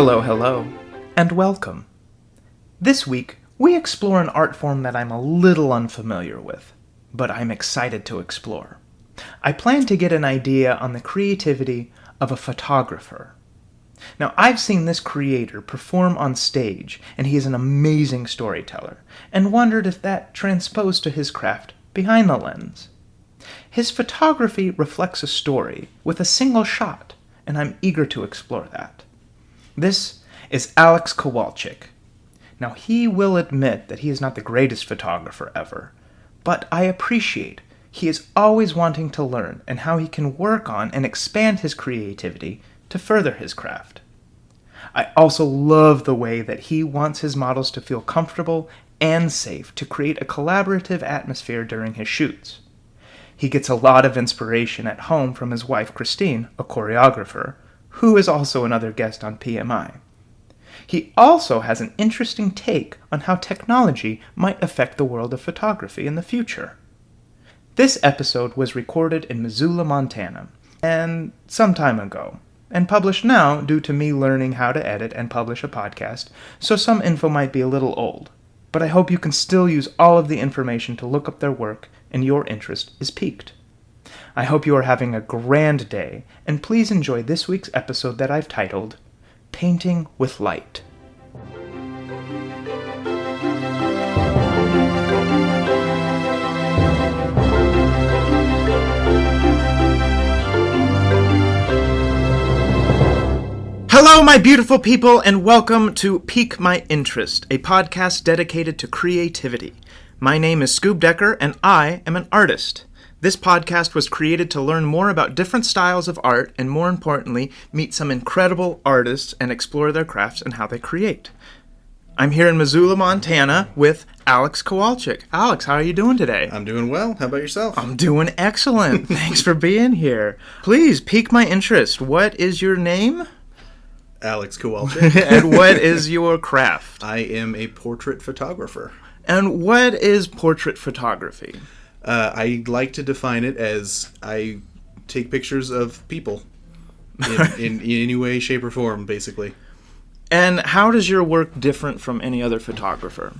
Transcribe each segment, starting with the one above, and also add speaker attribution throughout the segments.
Speaker 1: Hello, hello, and welcome. This week, we explore an art form that I'm a little unfamiliar with, but I'm excited to explore. I plan to get an idea on the creativity of a photographer. Now, I've seen this creator perform on stage, and he is an amazing storyteller, and wondered if that transposed to his craft behind the lens. His photography reflects a story with a single shot, and I'm eager to explore that. This is Alex Kowalchik. Now, he will admit that he is not the greatest photographer ever, but I appreciate he is always wanting to learn and how he can work on and expand his creativity to further his craft. I also love the way that he wants his models to feel comfortable and safe to create a collaborative atmosphere during his shoots. He gets a lot of inspiration at home from his wife Christine, a choreographer, who is also another guest on PMI. He also has an interesting take on how technology might affect the world of photography in the future. This episode was recorded in Missoula, Montana, and some time ago, and published now due to me learning how to edit and publish a podcast, so some info might be a little old. But I hope you can still use all of the information to look up their work and your interest is piqued. I hope you are having a grand day, and please enjoy this week's episode that I've titled, Painting with Light. Hello, my beautiful people, and welcome to Pique My Interest, a podcast dedicated to creativity. My name is Scoob Decker, and I am an artist. This podcast was created to learn more about different styles of art and, more importantly, meet some incredible artists and explore their crafts and how they create. I'm here in Missoula, Montana with Alex Kowalchik. Alex, how are you doing today?
Speaker 2: I'm doing well. How about yourself?
Speaker 1: I'm doing excellent. Thanks for being here. Please, pique my interest. What is your name?
Speaker 2: Alex Kowalchik.
Speaker 1: And what is your craft?
Speaker 2: I am a portrait photographer.
Speaker 1: And what is portrait photography?
Speaker 2: I like to define it as I take pictures of people in any way, shape, or form, basically.
Speaker 1: And how does your work different from any other photographer?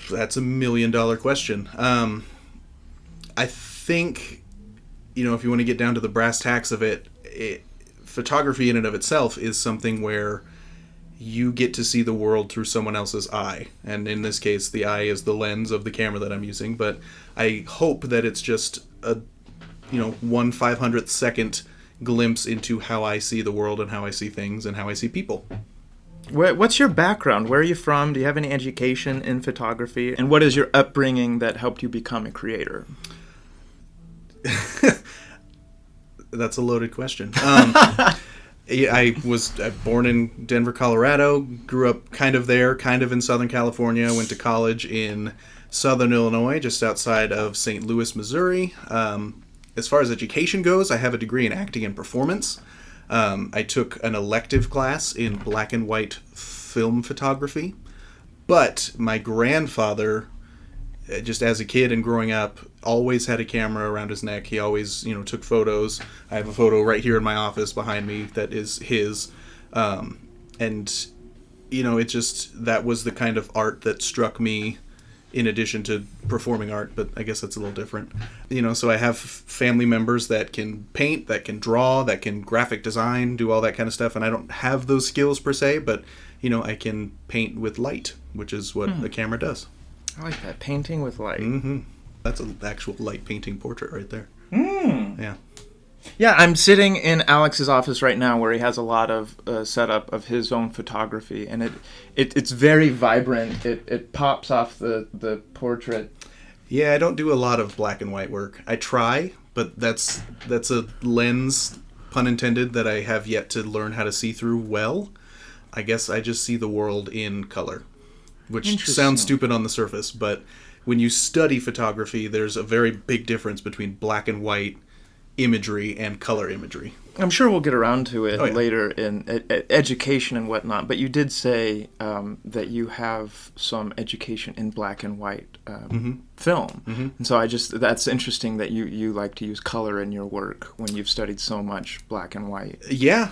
Speaker 2: That's $1 million question. I think, if you want to get down to the brass tacks of it, photography in and of itself is something where you get to see the world through someone else's eye. And in this case, the eye is the lens of the camera that I'm using. But I hope that it's just a, 1/500th second glimpse into how I see the world and how I see things and how I see people.
Speaker 1: What's your background? Where are you from? Do you have any education in photography? And what is your upbringing that helped you become a creator?
Speaker 2: That's a loaded question. I was born in Denver, Colorado, grew up kind of there, kind of in Southern California, went to college in Southern Illinois, just outside of St. Louis, Missouri. As far as education goes, I have a degree in acting and performance. I took an elective class in black and white film photography, but my grandfather, just as a kid and growing up, always had a camera around his neck. He always, took photos. I have a photo right here in my office behind me that is his. And, that was the kind of art that struck me in addition to performing art, but I guess that's a little different. So I have family members that can paint, that can draw, that can graphic design, do all that kind of stuff. And I don't have those skills per se, but, I can paint with light, which is what a camera does.
Speaker 1: I like that. Painting with light.
Speaker 2: Mm-hmm. That's an actual light painting portrait right there. Yeah.
Speaker 1: Yeah, I'm sitting in Alex's office right now where he has a lot of setup of his own photography, and it's very vibrant. It pops off the portrait.
Speaker 2: Yeah, I don't do a lot of black and white work. I try, but that's a lens, pun intended, that I have yet to learn how to see through well. I guess I just see the world in color, which sounds stupid on the surface, but when you study photography, there's a very big difference between black and white imagery and color imagery.
Speaker 1: I'm sure we'll get around to it later in education and whatnot, but you did say that you have some education in black and white film. Mm-hmm. And so that's interesting that you like to use color in your work when you've studied so much black and white.
Speaker 2: Yeah,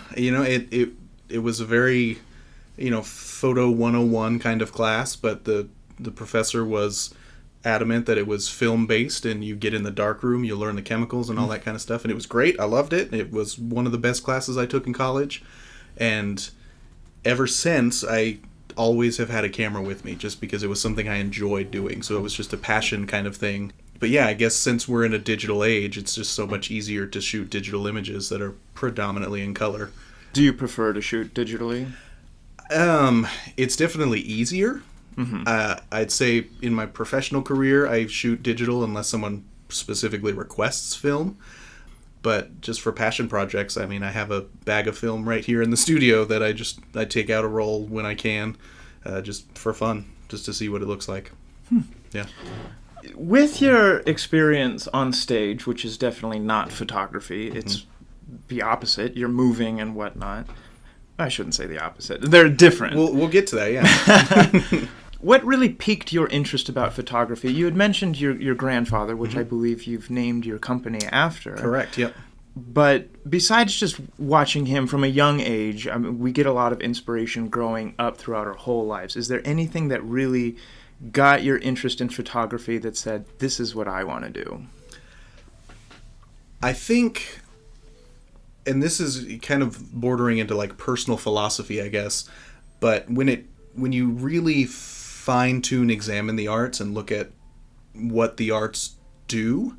Speaker 2: it was a very, photo 101 kind of class, but the professor was adamant that it was film based, and you get in the dark room, you learn the chemicals and all that kind of stuff, and it was great. I loved it. It was one of the best classes I took in college, and ever since I always have had a camera with me, just because it was something I enjoyed doing. So it was just a passion kind of thing. But yeah, I guess since we're in a digital age, it's just so much easier to shoot digital images that are predominantly in color.
Speaker 1: Do you prefer to shoot digitally?
Speaker 2: It's definitely easier.
Speaker 1: Mm-hmm.
Speaker 2: I'd say in my professional career, I shoot digital unless someone specifically requests film. But just for passion projects, I mean, I have a bag of film right here in the studio that I take out a roll when I can, just for fun, just to see what it looks like. Yeah.
Speaker 1: With your experience on stage, which is definitely not photography, it's the opposite. You're moving and whatnot. I shouldn't say the opposite. They're different.
Speaker 2: We'll get to that, yeah.
Speaker 1: What really piqued your interest about photography? You had mentioned your grandfather, which I believe you've named your company after.
Speaker 2: Correct, yep.
Speaker 1: But besides just watching him from a young age, I mean, we get a lot of inspiration growing up throughout our whole lives. Is there anything that really got your interest in photography that said, this is what I want to do?
Speaker 2: I think, and this is kind of bordering into like personal philosophy, I guess, but when you really fine-tune, examine the arts and look at what the arts do,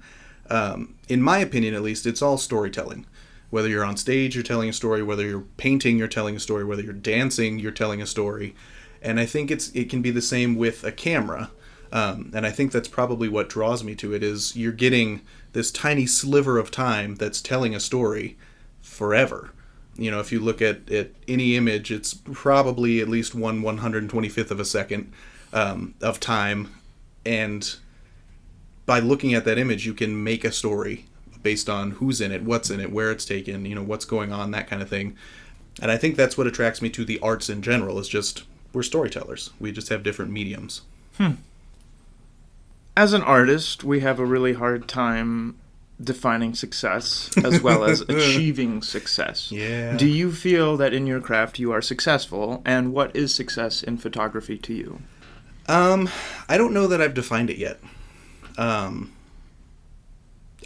Speaker 2: in my opinion at least, it's all storytelling. Whether you're on stage, you're telling a story. Whether you're painting, you're telling a story. Whether you're dancing, you're telling a story. And I think it can be the same with a camera. And I think that's probably what draws me to it, is you're getting this tiny sliver of time that's telling a story forever. If you look at any image, it's probably at least 1/125th of a second of time. And by looking at that image, you can make a story based on who's in it, what's in it, where it's taken, what's going on, that kind of thing. And I think that's what attracts me to the arts in general, is just we're storytellers. We just have different mediums.
Speaker 1: As an artist, we have a really hard time defining success as well as achieving success.
Speaker 2: Yeah.
Speaker 1: Do you feel that in your craft you are successful, and what is success in photography to you?
Speaker 2: I don't know that I've defined it yet.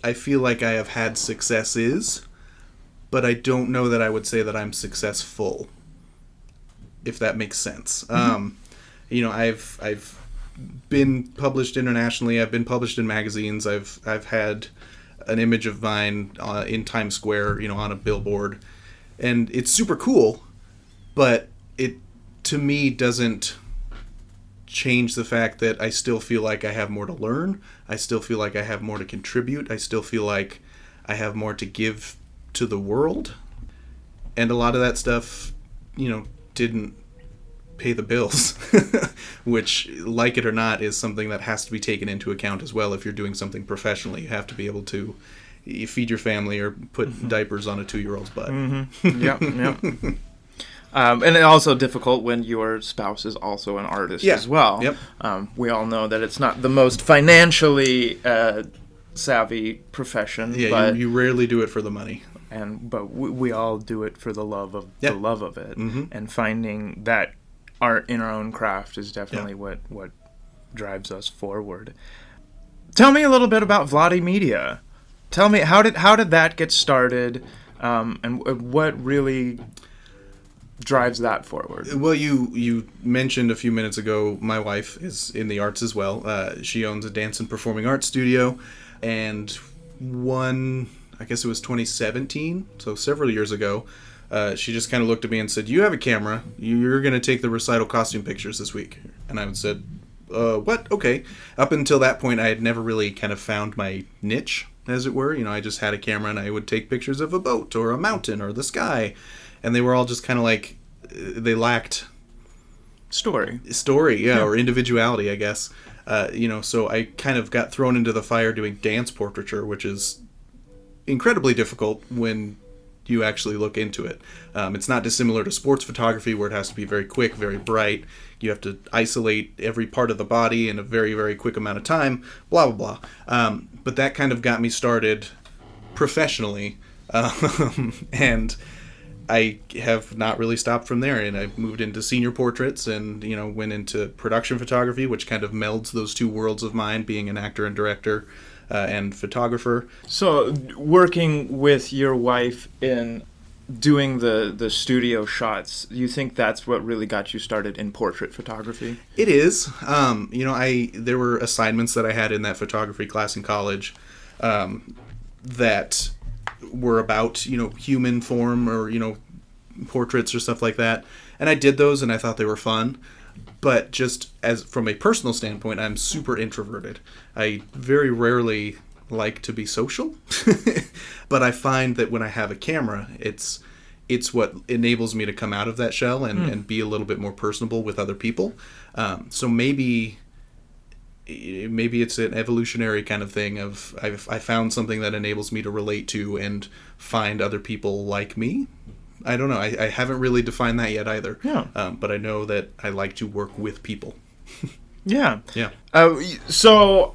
Speaker 2: I feel like I have had successes, but I don't know that I would say that I'm successful, if that makes sense. I've been published internationally. I've been published in magazines. I've had an image of mine in Times Square, on a billboard, and it's super cool, but it, to me, doesn't change the fact that I still feel like I have more to learn. I still feel like I have more to contribute. I still feel like I have more to give to the world. And a lot of that stuff, didn't pay the bills, which, like it or not, is something that has to be taken into account as well. If you're doing something professionally, you have to be able to feed your family or put diapers on a 2-year-old's butt.
Speaker 1: Yep. And it's also difficult when your spouse is also an artist as well.
Speaker 2: Yep.
Speaker 1: We all know that it's not the most financially savvy profession.
Speaker 2: Yeah,
Speaker 1: but
Speaker 2: you rarely do it for the money.
Speaker 1: But we all do it for the love of the love of it. And finding that art in our own craft is definitely what drives us forward. Tell me a little bit about Vladi Media. Tell me, how did that get started, and what really drives that forward?
Speaker 2: Well, you mentioned a few minutes ago, my wife is in the arts as well. She owns a dance and performing arts studio, and I guess it was 2017, so several years ago, she just kind of looked at me and said, "You have a camera. You're going to take the recital costume pictures this week." And I said, what? Okay. Up until that point, I had never really kind of found my niche, as it were. I just had a camera and I would take pictures of a boat or a mountain or the sky. And they were all just kind of like, they lacked
Speaker 1: story,
Speaker 2: or individuality, I guess. So I kind of got thrown into the fire doing dance portraiture, which is incredibly difficult when you actually look into it. It's not dissimilar to sports photography, where it has to be very quick, very bright. You have to isolate every part of the body in a very, very quick amount of time, blah, blah, blah. But that kind of got me started professionally. And I have not really stopped from there, and I moved into senior portraits and, went into production photography, which kind of melds those two worlds of mine, being an actor and director and photographer.
Speaker 1: So working with your wife in doing the studio shots, you think that's what really got you started in portrait photography?
Speaker 2: It is. There were assignments that I had in that photography class in college that were about, human form or, portraits or stuff like that. And I did those and I thought they were fun. But just as from a personal standpoint, I'm super introverted. I very rarely like to be social. But I find that when I have a camera, it's what enables me to come out of that shell and be a little bit more personable with other people. So maybe it's an evolutionary kind of thing of I found something that enables me to relate to and find other people like me. I don't know. I haven't really defined that yet either.
Speaker 1: Yeah.
Speaker 2: But I know that I like to work with people.
Speaker 1: Yeah.
Speaker 2: Yeah.
Speaker 1: So,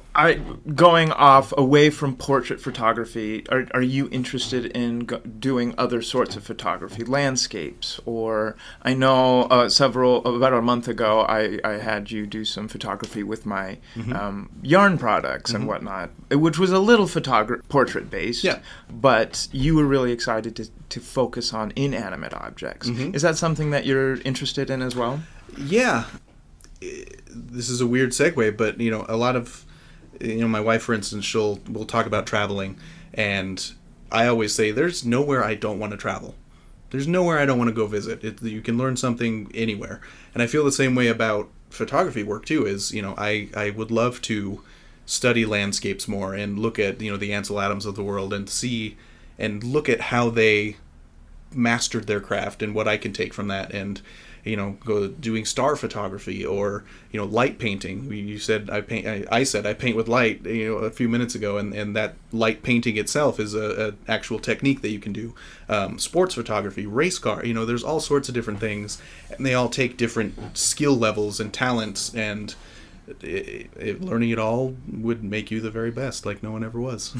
Speaker 1: going off away from portrait photography, are you interested in doing other sorts of photography, landscapes? Or I know about a month ago, I had you do some photography with my yarn products and whatnot, which was a little portrait based.
Speaker 2: Yeah.
Speaker 1: But you were really excited to focus on inanimate objects. Is that something that you're interested in as well?
Speaker 2: Yeah. This is a weird segue, but a lot of my wife, for instance, we'll talk about traveling, and I always say there's nowhere I don't want to travel. There's nowhere I don't want to go visit. You can learn something anywhere, and I feel the same way about photography work too. I would love to study landscapes more and look at the Ansel Adams of the world and see and look at how they mastered their craft and what I can take from that, and go doing star photography or light painting. You said I paint. I said I paint with light. A few minutes ago, and that light painting itself is a actual technique that you can do. Sports photography, race car. There's all sorts of different things, and they all take different skill levels and talents. And learning it all would make you the very best, like no one ever was.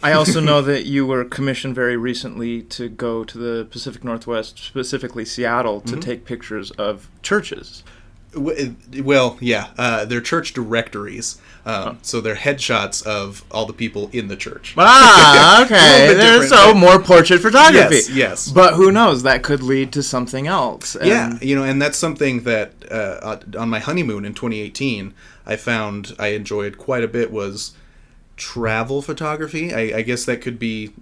Speaker 1: I also know that you were commissioned very recently to go to the Pacific Northwest, specifically Seattle, to take pictures of churches.
Speaker 2: Well, yeah, they're church directories. So they're headshots of all the people in the church.
Speaker 1: Ah, okay. There's more portrait photography.
Speaker 2: Yes.
Speaker 1: But who knows? That could lead to something else.
Speaker 2: And and that's something that on my honeymoon in 2018, I found I enjoyed quite a bit was travel photography. I guess that could be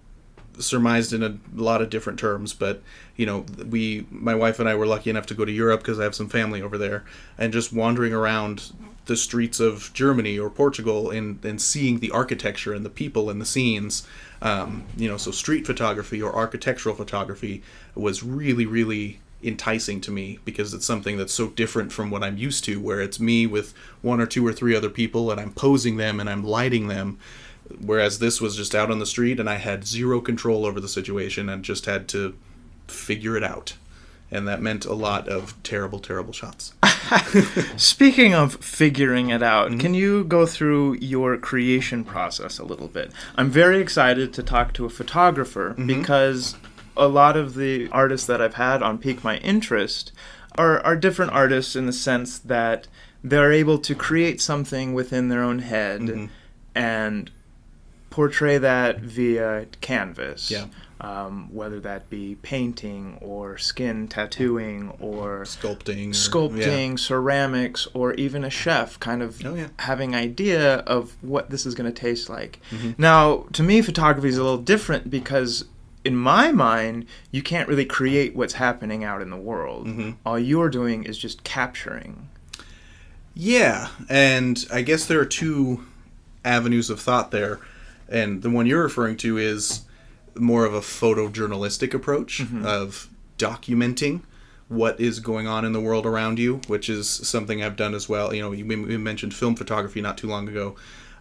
Speaker 2: surmised in a lot of different terms, but my wife and I were lucky enough to go to Europe because I have some family over there, and just wandering around the streets of Germany or Portugal and seeing the architecture and the people and the scenes. So street photography or architectural photography was really, really enticing to me because it's something that's so different from what I'm used to, where it's me with one or two or three other people and I'm posing them and I'm lighting them. Whereas this was just out on the street and I had zero control over the situation and just had to figure it out. And that meant a lot of terrible, terrible shots.
Speaker 1: Speaking of figuring it out, can you go through your creation process a little bit? I'm very excited to talk to a photographer because a lot of the artists that I've had on pique my interest are different artists in the sense that they're able to create something within their own head and portray that via canvas.
Speaker 2: Yeah.
Speaker 1: Whether that be painting or skin tattooing or
Speaker 2: sculpting,
Speaker 1: ceramics, or even a chef kind of having idea of what this is going to taste like. Now, to me, photography is a little different because in my mind, you can't really create what's happening out in the world. All you're doing is just capturing.
Speaker 2: Yeah, and I guess there are two avenues of thought there. And the one you're referring to is more of a photojournalistic approach of documenting what is going on in the world around you, which is something I've done as well. We mentioned film photography not too long ago.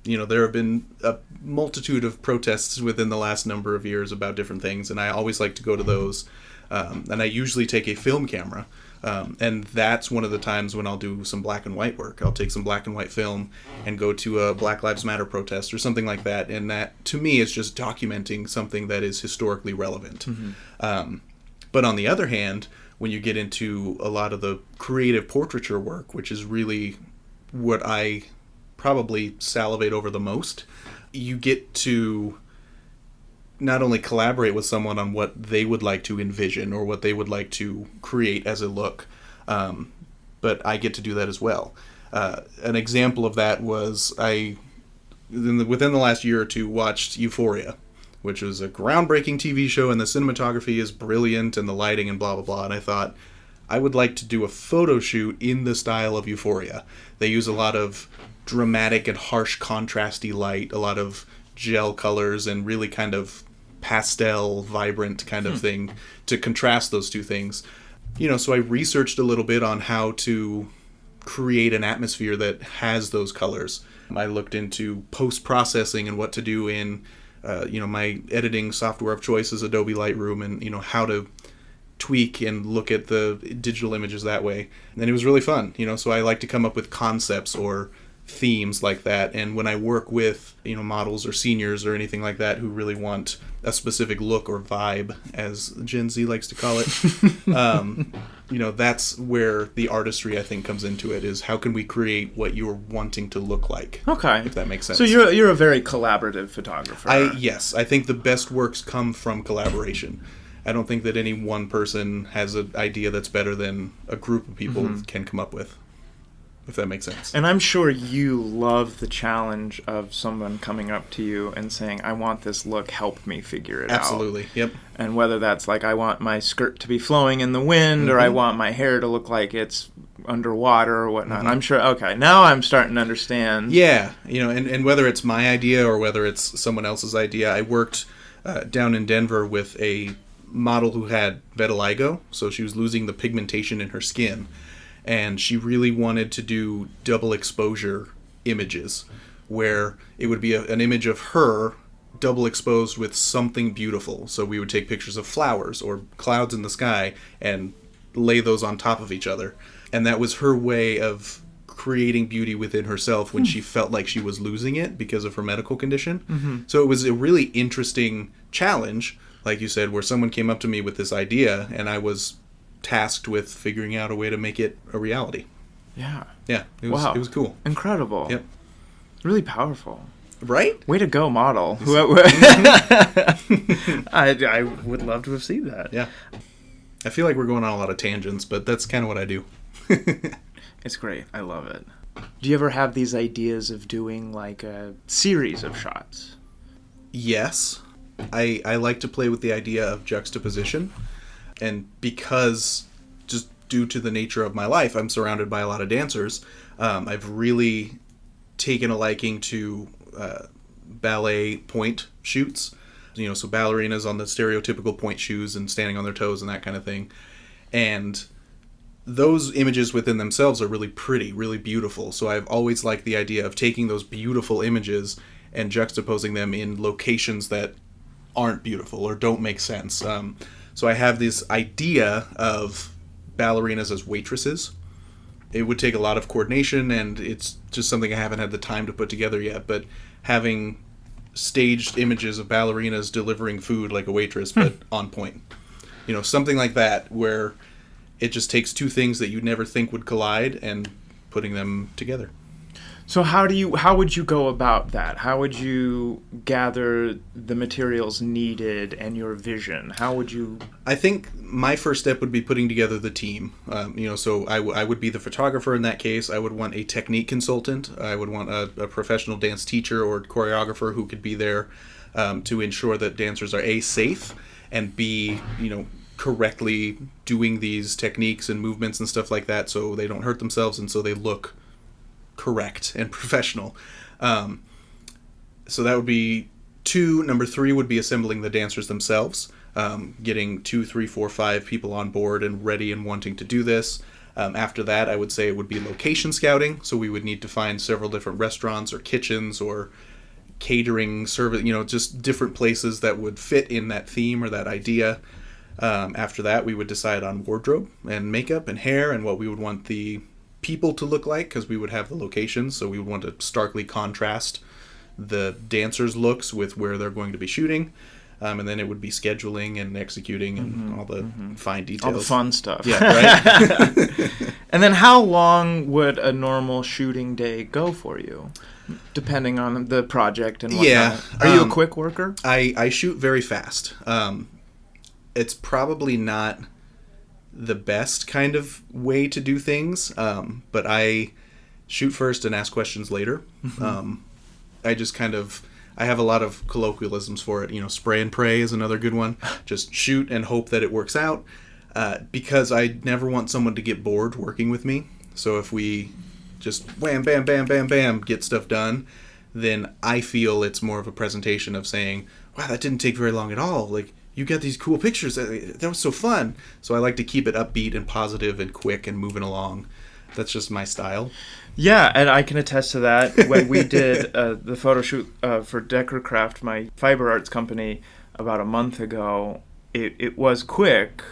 Speaker 2: There have been a multitude of protests within the last number of years about different things, and I always like to go to those. And I usually take a film camera. And that's one of the times when I'll do some black and white work. I'll take some black and white film and go to a Black Lives Matter protest or something like that. And that, to me, is just documenting something that is historically relevant. But But on the other hand, when you get into a lot of the creative portraiture work, which is really what I probably salivate over the most, you get to not only collaborate with someone on what they would like to envision or what they would like to create as a look, but I get to do that as well. An example of that was within the last year or two, watched Euphoria, which was a groundbreaking TV show, and the cinematography is brilliant, and the lighting and blah, blah, blah. And I thought, I would like to do a photo shoot in the style of Euphoria. They use a lot of dramatic and harsh contrasty light, a lot of gel colors, and really kind of pastel, vibrant kind of thing to contrast those two things. So I researched a little bit on how to create an atmosphere that has those colors. I looked into post-processing and what to do in, my editing software of choice is Adobe Lightroom, and, how to tweak and look at the digital images that way. And it was really fun, so I like to come up with concepts or themes like that. And when I work with, models or seniors or anything like that who really want a specific look or vibe, as Gen Z likes to call it, that's where the artistry, I think, comes into it, is how can we create what you're wanting to look like?
Speaker 1: Okay.
Speaker 2: If that makes sense.
Speaker 1: So you're a very collaborative photographer.
Speaker 2: Yes. I think the best works come from collaboration. I don't think that any one person has an idea that's better than a group of people can come up with, if that makes sense.
Speaker 1: And I'm sure you love the challenge of someone coming up to you and saying, I want this look, help me figure it out.
Speaker 2: Absolutely, yep.
Speaker 1: And whether that's like, I want my skirt to be flowing in the wind, or I want my hair to look like it's underwater or whatnot. I'm sure, okay, now I'm starting to understand.
Speaker 2: Yeah, and whether it's my idea or whether it's someone else's idea, I worked down in Denver with a model who had vitiligo, so she was losing the pigmentation in her skin. And she really wanted to do double exposure images, where it would be an image of her double exposed with something beautiful. So we would take pictures of flowers or clouds in the sky and lay those on top of each other. And that was her way of creating beauty within herself when she felt like she was losing it because of her medical condition. So it was a really interesting challenge, like you said, where someone came up to me with this idea, and I was tasked with figuring out a way to make it a reality.
Speaker 1: Yeah.
Speaker 2: It was cool.
Speaker 1: Incredible.
Speaker 2: Yep.
Speaker 1: Really powerful.
Speaker 2: Right?
Speaker 1: Way to go, model. I would love to have seen that.
Speaker 2: Yeah. I feel like we're going on a lot of tangents, but that's kind of what I do.
Speaker 1: It's great. I love it. Do you ever have these ideas of doing like a series of shots?
Speaker 2: Yes. I like to play with the idea of juxtaposition. And because, just due to the nature of my life, I'm surrounded by a lot of dancers, I've really taken a liking to ballet point shoots. So ballerinas on the stereotypical point shoes and standing on their toes and that kind of thing. And those images within themselves are really pretty, really beautiful. So I've always liked the idea of taking those beautiful images and juxtaposing them in locations that aren't beautiful or don't make sense. So I have this idea of ballerinas as waitresses. It would take a lot of coordination, and it's just something I haven't had the time to put together yet. But having staged images of ballerinas delivering food like a waitress, but on point. Something like that, where it just takes two things that you'd never think would collide and putting them together.
Speaker 1: So how would you go about that? How would you gather the materials needed and your vision? How would you...
Speaker 2: I think my first step would be putting together the team. So I would be the photographer in that case. I would want a technique consultant. I would want a professional dance teacher or choreographer who could be there to ensure that dancers are A, safe, and B, correctly doing these techniques and movements and stuff like that so they don't hurt themselves and so they look correct and professional. So that would be 2. Number 3 would be assembling the dancers themselves, getting 2, 3, 4, 5 people on board and ready and wanting to do this. After that, I would say it would be location scouting. So we would need to find several different restaurants or kitchens or catering service, just different places that would fit in that theme or that idea. After that, we would decide on wardrobe and makeup and hair and what we would want the people to look like, because we would have the locations, so we would want to starkly contrast the dancers' looks with where they're going to be shooting. And then it would be scheduling and executing and all the fine details.
Speaker 1: All the fun stuff.
Speaker 2: Yeah, right?
Speaker 1: And then how long would a normal shooting day go for you? Depending on the project and whatnot.
Speaker 2: Yeah.
Speaker 1: Are you a quick worker?
Speaker 2: I shoot very fast. It's probably not the best kind of way to do things, but I shoot first and ask questions later. I just I have a lot of colloquialisms for it. Spray and pray is another good one. Just shoot and hope that it works out, because I never want someone to get bored working with me. So if we just wham, bam, bam, bam, bam, get stuff done, then I feel it's more of a presentation of saying, wow, that didn't take very long at all. Like, you got these cool pictures. That was so fun. So I like to keep it upbeat and positive and quick and moving along. That's just my style.
Speaker 1: Yeah, and I can attest to that. When we did the photo shoot for Deckercraft, my fiber arts company, about a month ago, it was quick.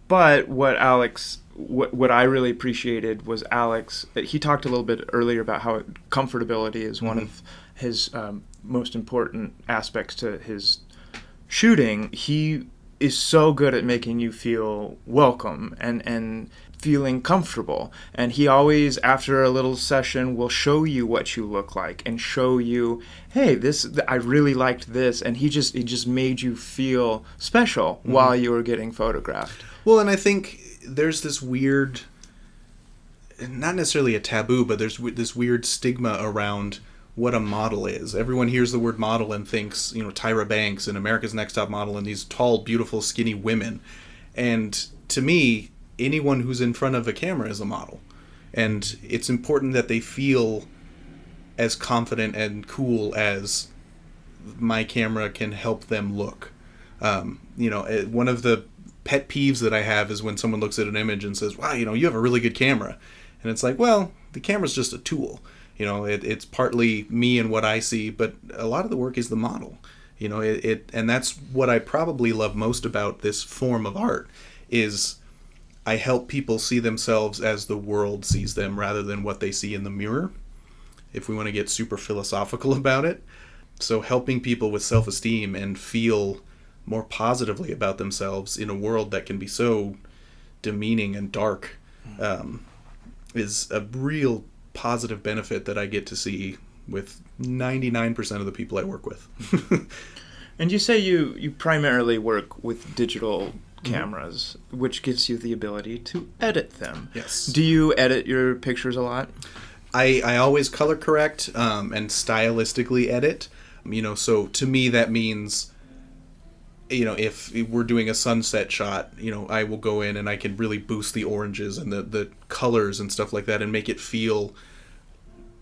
Speaker 1: But what I really appreciated was Alex. He talked a little bit earlier about how comfortability is one of his most important aspects to his shooting. He is so good at making you feel welcome and feeling comfortable. And he always, after a little session, will show you what you look like and show you, hey, I really liked this. And he just made you feel special while you were getting photographed.
Speaker 2: Well, and I think there's this weird, not necessarily a taboo, but there's this weird stigma around what a model is. Everyone hears the word model and thinks, Tyra Banks and America's Next Top Model and these tall, beautiful, skinny women. And to me, anyone who's in front of a camera is a model. And it's important that they feel as confident and cool as my camera can help them look. One of the pet peeves that I have is when someone looks at an image and says, wow, you have a really good camera. And it's like, well, the camera's just a tool. It's partly me and what I see, but a lot of the work is the model. And that's what I probably love most about this form of art is I help people see themselves as the world sees them rather than what they see in the mirror, if we want to get super philosophical about it. So helping people with self-esteem and feel more positively about themselves in a world that can be so demeaning and dark is a real positive benefit that I get to see with 99% of the people I work with.
Speaker 1: And you say you primarily work with digital cameras, which gives you the ability to edit them.
Speaker 2: Yes.
Speaker 1: Do you edit your pictures a lot?
Speaker 2: I always color correct and stylistically edit. So to me that means, if we're doing a sunset shot, I will go in and I can really boost the oranges and the colors and stuff like that and make it feel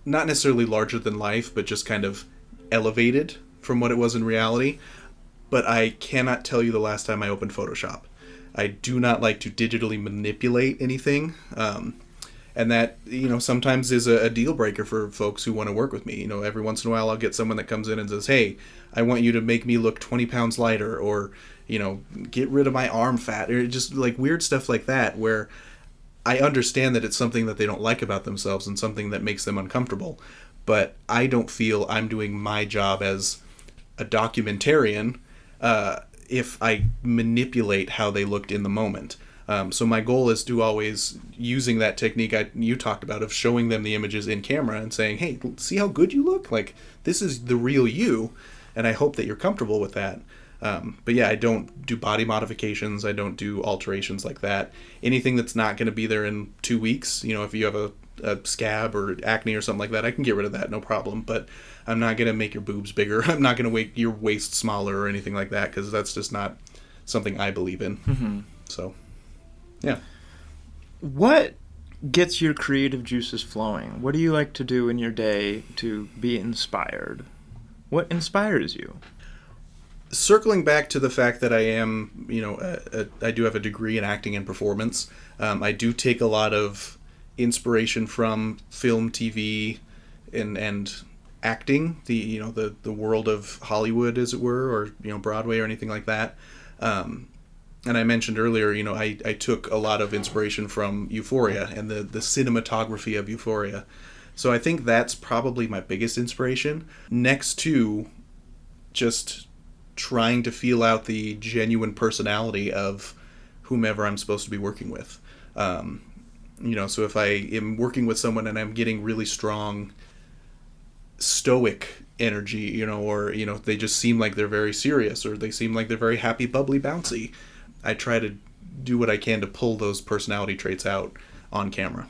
Speaker 2: not necessarily larger than life, but just kind of elevated from what it was in reality. But I cannot tell you the last time I opened Photoshop. I do not like to digitally manipulate anything. And that, sometimes is a deal breaker for folks who want to work with me. Every once in a while I'll get someone that comes in and says, hey, I want you to make me look 20 pounds lighter, or, get rid of my arm fat, or just like weird stuff like that, where I understand that it's something that they don't like about themselves and something that makes them uncomfortable. But I don't feel I'm doing my job as a documentarian if I manipulate how they looked in the moment. So my goal is to always, using that technique you talked about of showing them the images in camera and saying, hey, see how good you look? Like, this is the real you, and I hope that you're comfortable with that. But yeah, I don't do body modifications. I don't do alterations like that. Anything that's not going to be there in 2 weeks, if you have a scab or acne or something like that, I can get rid of that, no problem. But I'm not going to make your boobs bigger. I'm not going to make your waist smaller or anything like that, because that's just not something I believe in. So, yeah.
Speaker 1: What gets your creative juices flowing? What do you like to do in your day to be inspired? What inspires you?
Speaker 2: Circling back to the fact that I am, I do have a degree in acting and performance. I do take a lot of inspiration from film, TV, and acting, the world of Hollywood, as it were, or Broadway or anything like that. And I mentioned earlier, I took a lot of inspiration from Euphoria and the cinematography of Euphoria. So I think that's probably my biggest inspiration, next to just trying to feel out the genuine personality of whomever I'm supposed to be working with. So if I am working with someone and I'm getting really strong stoic energy, or they just seem like they're very serious, or they seem like they're very happy, bubbly, bouncy, I try to do what I can to pull those personality traits out on camera.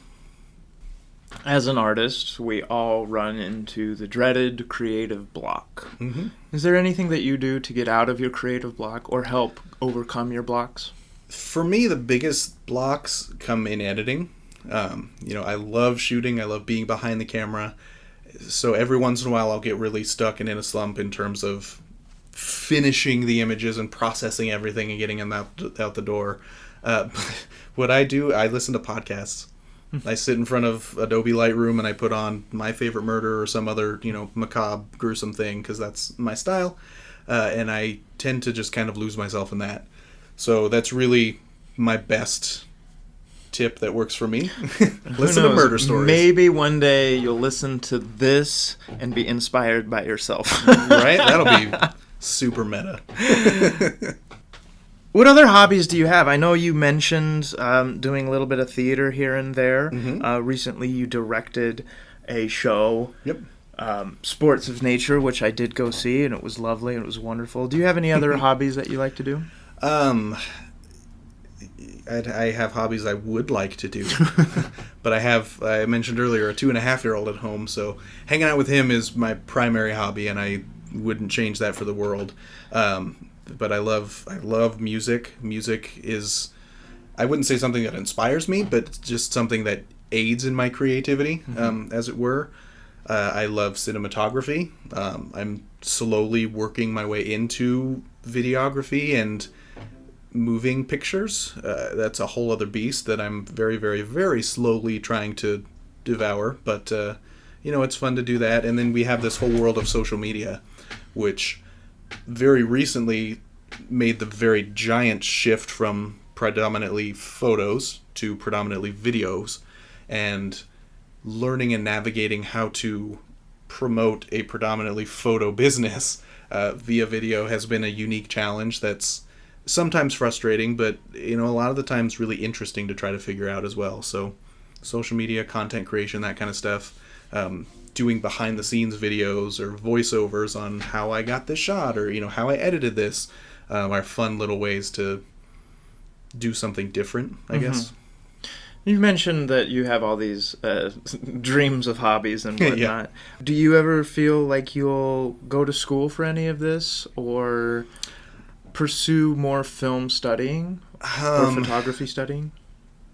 Speaker 1: As an artist, we all run into the dreaded creative block.
Speaker 2: Mm-hmm.
Speaker 1: Is there anything that you do to get out of your creative block or help overcome your blocks?
Speaker 2: For me, the biggest blocks come in editing. I love shooting. I love being behind the camera. So every once in a while, I'll get really stuck and in a slump in terms of finishing the images and processing everything and getting them out the door. What I do, I listen to podcasts. I sit in front of Adobe Lightroom and I put on My Favorite Murder or some other, macabre, gruesome thing because that's my style. And I tend to just kind of lose myself in that. So that's really my best tip that works for me. Listen to murder stories.
Speaker 1: Maybe one day you'll listen to this and be inspired by yourself.
Speaker 2: Right? That'll be super meta.
Speaker 1: What other hobbies do you have? I know you mentioned doing a little bit of theater here and there.
Speaker 2: Mm-hmm.
Speaker 1: Recently you directed a show,
Speaker 2: Yep.
Speaker 1: Sports of Nature, which I did go see, and it was lovely and it was wonderful. Do you have any other hobbies that you like to do?
Speaker 2: I have hobbies I would like to do, but I mentioned earlier, a 2.5-year-old at home, so hanging out with him is my primary hobby, and I wouldn't change that for the world. But I love music. Music is, I wouldn't say something that inspires me, but just something that aids in my creativity, as it were. I love cinematography. I'm slowly working my way into videography and moving pictures. That's a whole other beast that I'm very, very, very slowly trying to devour. But, it's fun to do that. And then we have this whole world of social media, which very recently made the very giant shift from predominantly photos to predominantly videos, and learning and navigating how to promote a predominantly photo business via video has been a unique challenge that's sometimes frustrating, but a lot of the times really interesting to try to figure out as well. So social media, content creation, that kind of stuff, doing behind the scenes videos or voiceovers on how I got this shot or how I edited this are fun little ways to do something different, I guess.
Speaker 1: You mentioned that you have all these dreams of hobbies and whatnot.
Speaker 2: Yeah.
Speaker 1: Do you ever feel like you'll go to school for any of this or pursue more film studying or photography studying?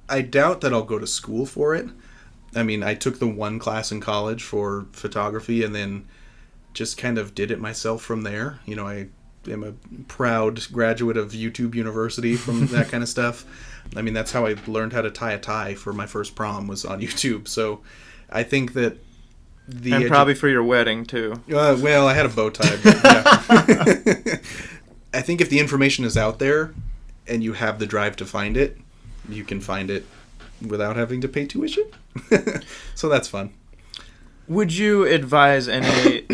Speaker 2: I doubt that I'll go to school for it. I mean, I took the one class in college for photography and then just kind of did it myself from there. I am a proud graduate of YouTube University from that kind of stuff. I mean, that's how I learned how to tie a tie for my first prom, was on YouTube. So I think that
Speaker 1: And probably for your wedding, too.
Speaker 2: Well, I had a bow tie, but yeah. I think if the information is out there and you have the drive to find it, you can find it without having to pay tuition. So that's fun.
Speaker 1: Would you advise any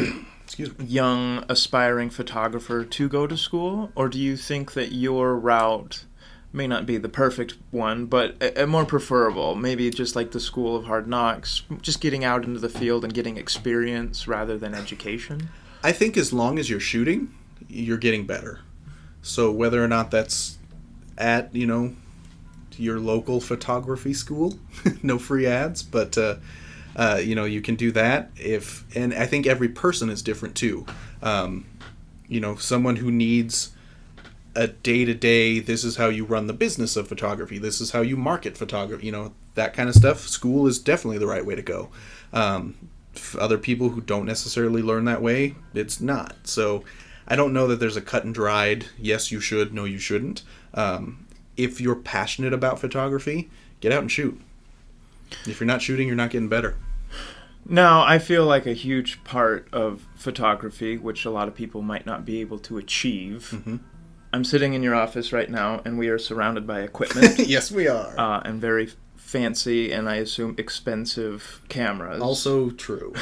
Speaker 2: Excuse me.
Speaker 1: young aspiring photographer to go to school? Or do you think that your route may not be the perfect one, but a more preferable, maybe just like the School of Hard Knocks, just getting out into the field and getting experience rather than education?
Speaker 2: I think as long as you're shooting, you're getting better. So whether or not that's at, your local photography school, no free ads, but, you can do that and I think every person is different too. Someone who needs a day-to-day, this is how you run the business of photography, this is how you market photography, that kind of stuff, school is definitely the right way to go. For other people who don't necessarily learn that way, it's not. So I don't know that there's a cut and dried, yes you should, no you shouldn't. If you're passionate about photography, get out and shoot. If you're not shooting, you're not getting better.
Speaker 1: Now, I feel like a huge part of photography, which a lot of people might not be able to achieve. I'm sitting in your office right now, and we are surrounded by equipment.
Speaker 2: Yes, we are.
Speaker 1: And very fancy and I assume expensive cameras.
Speaker 2: Also true.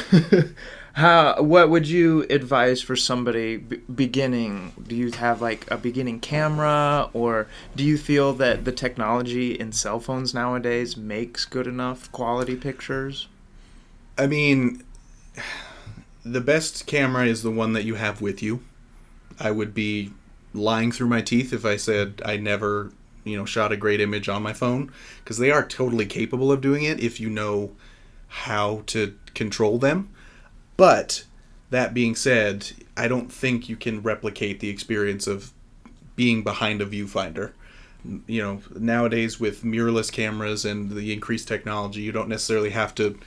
Speaker 1: What would you advise for somebody beginning? Do you have like a beginning camera, or do you feel that the technology in cell phones nowadays makes good enough quality pictures?
Speaker 2: I mean, the best camera is the one that you have with you. I would be lying through my teeth if I said I never, shot a great image on my phone, because they are totally capable of doing it if you know how to control them. But that being said, I don't think you can replicate the experience of being behind a viewfinder. Nowadays with mirrorless cameras and the increased technology, you don't necessarily have to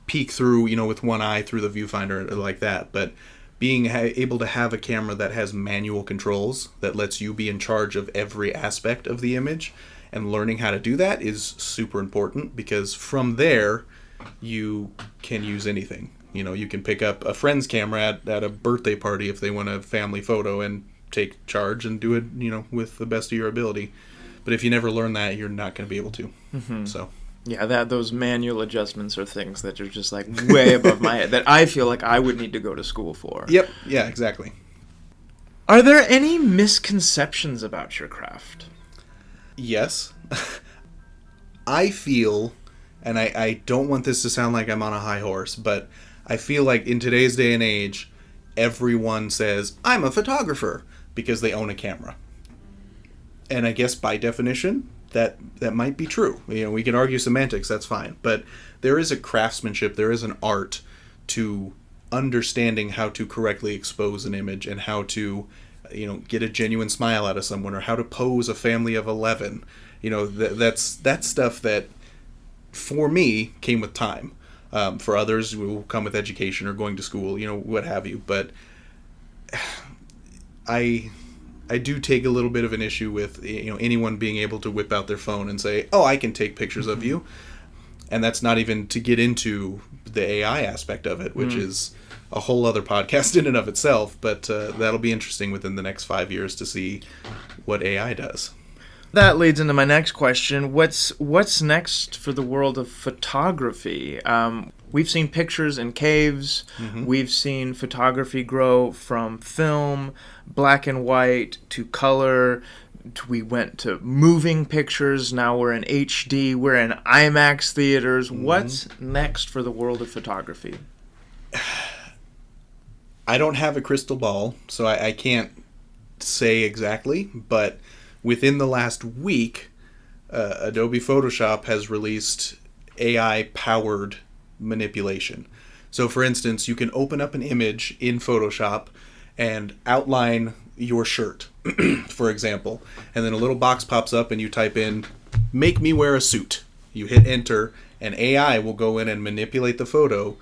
Speaker 2: peek through, with one eye through the viewfinder like that. But being able to have a camera that has manual controls that lets you be in charge of every aspect of the image, and learning how to do that is super important, because from there you can use anything. You can pick up a friend's camera at a birthday party if they want a family photo and take charge and do it, with the best of your ability. But if you never learn that, you're not going to be able to. Mm-hmm. So.
Speaker 1: Yeah, those manual adjustments are things that are just like way above my head that I feel like I would need to go to school for.
Speaker 2: Yep. Yeah, exactly.
Speaker 1: Are there any misconceptions about your craft?
Speaker 2: Yes. I feel, and I don't want this to sound like I'm on a high horse, but I feel like in today's day and age, everyone says, I'm a photographer, because they own a camera. And I guess by definition, that might be true. We can argue semantics, that's fine. But there is a craftsmanship, there is an art to understanding how to correctly expose an image, and how to, get a genuine smile out of someone, or how to pose a family of 11. That's stuff that, for me, came with time. For others, it will come with education or going to school, what have you. But I do take a little bit of an issue with anyone being able to whip out their phone and say, "Oh, I can take pictures of you," and that's not even to get into the AI aspect of it, which is a whole other podcast in and of itself. But that'll be interesting within the next 5 years to see what AI does.
Speaker 1: That leads into my next question. What's next for the world of photography? We've seen pictures in caves. Mm-hmm. We've seen photography grow from film, black and white, to color. We went to moving pictures. Now we're in HD. We're in IMAX theaters. Mm-hmm. What's next for the world of photography?
Speaker 2: I don't have a crystal ball, so I can't say exactly, but within the last week, Adobe Photoshop has released AI-powered manipulation. So, for instance, you can open up an image in Photoshop and outline your shirt, for example, and then a little box pops up and you type in, "Make me wear a suit." You hit enter, and AI will go in and manipulate the photo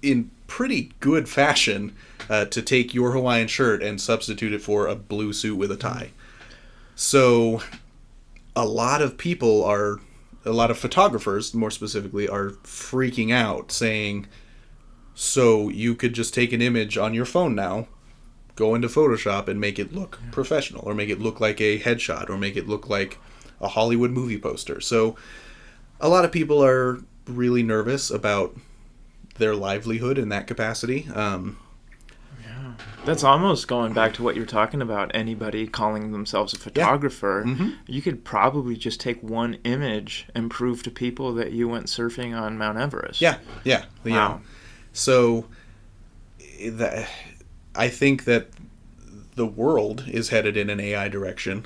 Speaker 2: in pretty good fashion to take your Hawaiian shirt and substitute it for a blue suit with a tie. So a lot of photographers, more specifically, are freaking out, saying, so you could just take an image on your phone now, go into Photoshop and make it look professional, or make it look like a headshot, or make it look like a Hollywood movie poster. So a lot of people are really nervous about their livelihood in that capacity.
Speaker 1: That's almost going back to what you're talking about. Anybody calling themselves a photographer, you could probably just take one image and prove to people that you went surfing on Mount Everest.
Speaker 2: Yeah.
Speaker 1: Wow.
Speaker 2: Yeah. So I think that the world is headed in an AI direction.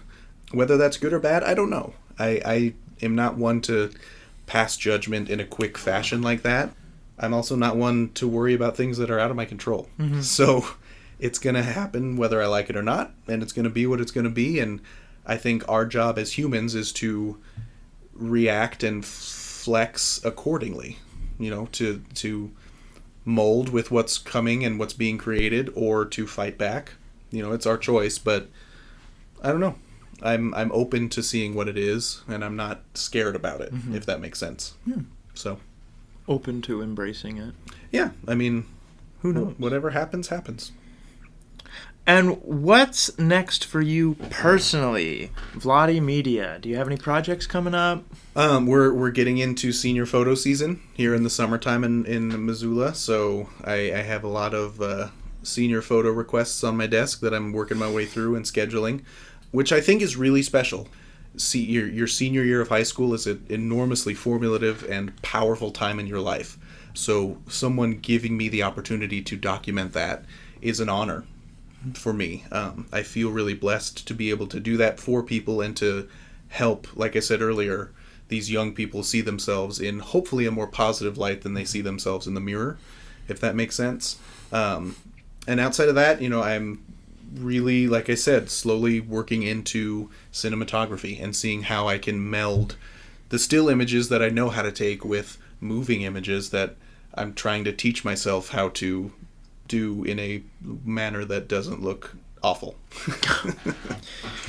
Speaker 2: Whether that's good or bad, I don't know. I am not one to pass judgment in a quick fashion like that. I'm also not one to worry about things that are out of my control. Mm-hmm. So it's going to happen whether I like it or not, and it's going to be what it's going to be. And I think our job as humans is to react and flex accordingly, to mold with what's coming and what's being created, or to fight back. It's our choice, but I don't know. I'm open to seeing what it is, and I'm not scared about it, if that makes sense.
Speaker 1: Yeah.
Speaker 2: So
Speaker 1: open to embracing it.
Speaker 2: Yeah, I mean, who knows? Whatever happens, happens.
Speaker 1: And what's next for you personally? Vladi Media. Do you have any projects coming up?
Speaker 2: We're getting into senior photo season here in the summertime in Missoula, so I have a lot of senior photo requests on my desk that I'm working my way through and scheduling, which I think is really special. See, your senior year of high school is an enormously formative and powerful time in your life. So someone giving me the opportunity to document that is an honor for me. I feel really blessed to be able to do that for people and to help, like I said earlier, these young people see themselves in hopefully a more positive light than they see themselves in the mirror, if that makes sense. And outside of that, I'm really, like I said, slowly working into cinematography and seeing how I can meld the still images that I know how to take with moving images that I'm trying to teach myself how to do in a manner that doesn't look awful.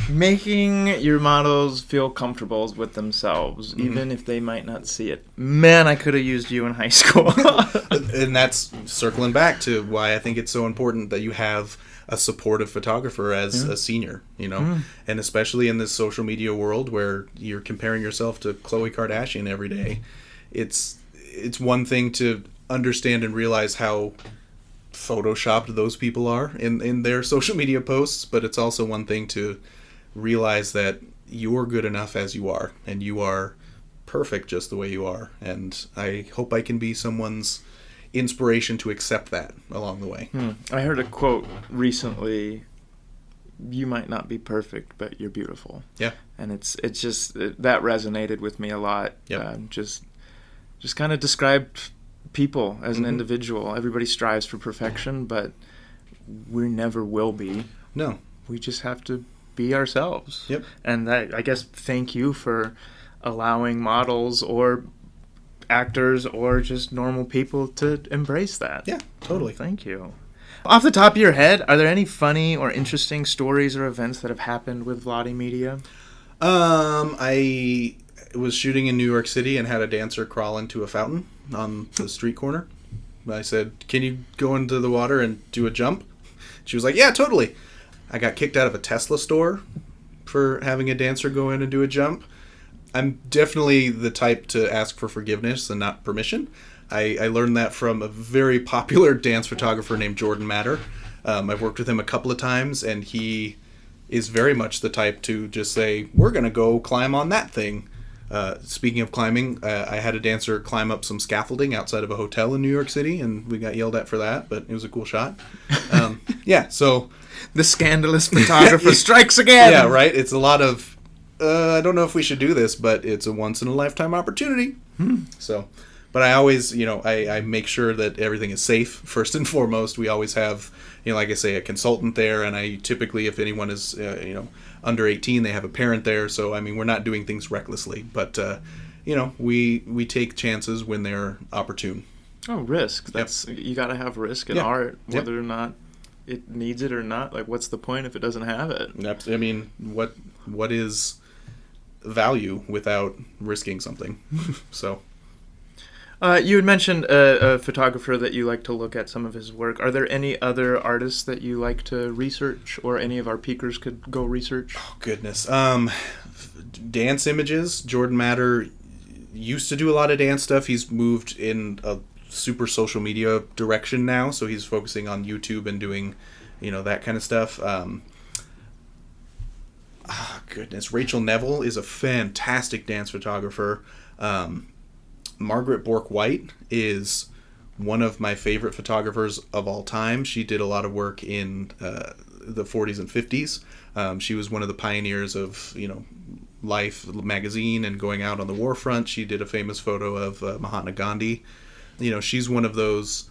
Speaker 1: Making your models feel comfortable with themselves, even if they might not see it. Man, I could have used you in high school.
Speaker 2: And that's circling back to why I think it's so important that you have a supportive photographer as a senior, and especially in this social media world where you're comparing yourself to Khloe Kardashian every day. It's one thing to understand and realize how photoshopped those people are in their social media posts, but it's also one thing to realize that you're good enough as you are, and you are perfect just the way you are. And I hope I can be someone's inspiration to accept that along the way.
Speaker 1: I heard a quote recently: "You might not be perfect, but you're beautiful."
Speaker 2: Yeah,
Speaker 1: and it's just that resonated with me a lot.
Speaker 2: Yep.
Speaker 1: Just kind of described people as an individual. Everybody strives for perfection, but we never will be.
Speaker 2: No,
Speaker 1: we just have to be ourselves.
Speaker 2: Yep.
Speaker 1: And I guess thank you for allowing models or actors or just normal people to embrace that.
Speaker 2: Yeah, totally.
Speaker 1: Thank you. Off the top of your head, are there any funny or interesting stories or events that have happened with Vladi Media?
Speaker 2: I was shooting in New York City and had a dancer crawl into a fountain on the street corner. I said, "Can you go into the water and do a jump?" She was like, "Yeah, totally." I got kicked out of a Tesla store for having a dancer go in and do a jump. I'm definitely the type to ask for forgiveness and not permission. I learned that from a very popular dance photographer named Jordan Matter. I've worked with him a couple of times, and he is very much the type to just say, "We're going to go climb on that thing." Speaking of climbing, I had a dancer climb up some scaffolding outside of a hotel in New York City, and we got yelled at for that, but it was a cool shot. Yeah, so...
Speaker 1: The scandalous photographer strikes again!
Speaker 2: Yeah, right? It's a lot of, I don't know if we should do this, but it's a once-in-a-lifetime opportunity. So, but I always, I make sure that everything is safe, first and foremost. We always have, like I say, a consultant there, and I typically, if anyone is, under 18, they have a parent there. So, I mean, we're not doing things recklessly, but, we take chances when they're opportune.
Speaker 1: Oh, risk. That's You got to have risk in art, whether or not it needs it or not. Like, what's the point if it doesn't have it?
Speaker 2: I mean, what is value without risking something? So...
Speaker 1: you had mentioned a photographer that you like to look at some of his work. Are there any other artists that you like to research, or any of our peakers could go research?
Speaker 2: Oh, goodness. Dance images. Jordan Matter used to do a lot of dance stuff. He's moved in a super social media direction now, so he's focusing on YouTube and doing, that kind of stuff. Goodness. Rachel Neville is a fantastic dance photographer. Margaret Bork-White is one of my favorite photographers of all time. She did a lot of work in the 40s and 50s. She was one of the pioneers of, Life magazine and going out on the war front. She did a famous photo of Mahatma Gandhi. She's one of those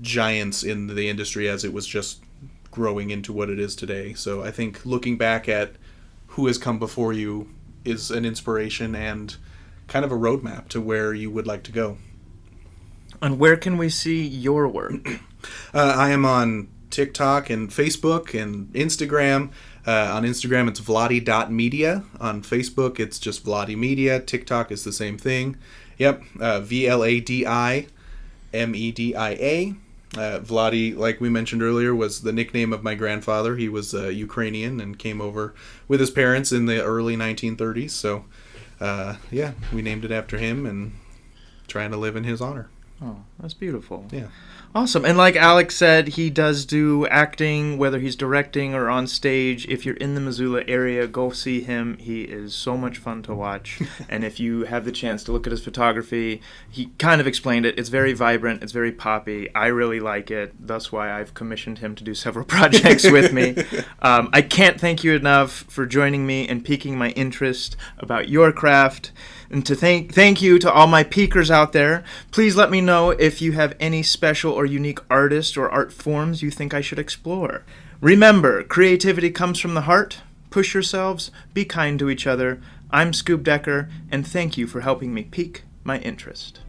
Speaker 2: giants in the industry as it was just growing into what it is today. So I think looking back at who has come before you is an inspiration and kind of a roadmap to where you would like to go.
Speaker 1: And where can we see your work?
Speaker 2: I am on TikTok and Facebook and Instagram. On Instagram, it's vladi.media. On Facebook, it's just Vladi Media. TikTok is the same thing. Yep, VLADIMEDIA. Vladi, like we mentioned earlier, was the nickname of my grandfather. He was Ukrainian and came over with his parents in the early 1930s. So, yeah, we named it after him and trying to live in his honor.
Speaker 1: Oh, that's beautiful.
Speaker 2: Yeah.
Speaker 1: Awesome. And like Alex said, he does do acting, whether he's directing or on stage. If you're in the Missoula area, go see him. He is so much fun to watch. And if you have the chance to look at his photography, he kind of explained it. It's very vibrant. It's very poppy. I really like it. That's why I've commissioned him to do several projects with me. I can't thank you enough for joining me and piquing my interest about your craft. And to thank you to all my peakers out there. Please let me know if you have any special or unique artists or art forms you think I should explore. Remember, creativity comes from the heart. Push yourselves. Be kind to each other. I'm Scoob Decker, and thank you for helping me pique my interest.